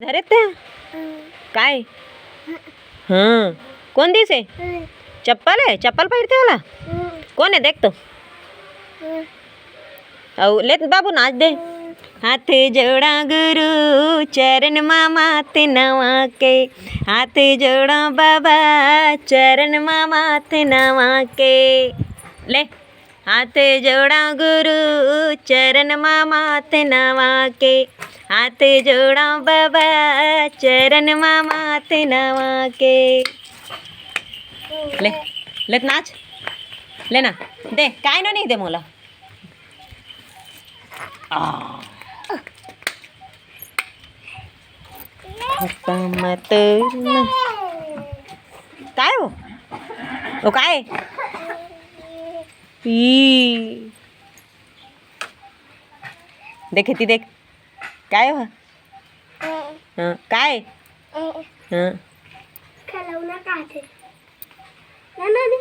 धरे त्या काय कौन दिसे चप्पल है चप्पल पहनते वाला कौन है देख तो ले बाबू नाच दे। हाथ जोड़ा गुरु चरण मामा ते नवा के हाथ जोड़ा बाबा चरण मामा ते नवा के ले हाथ जोड़ा गुरु चरण मामा ते नवा के हाथ जोड़ा बाबा चरण मामा ते नवा के ले ले नाच लेना दे काय नाही दे मला मत काय हो काय देख ती देख काय हो काय खेलौना का थे ना ना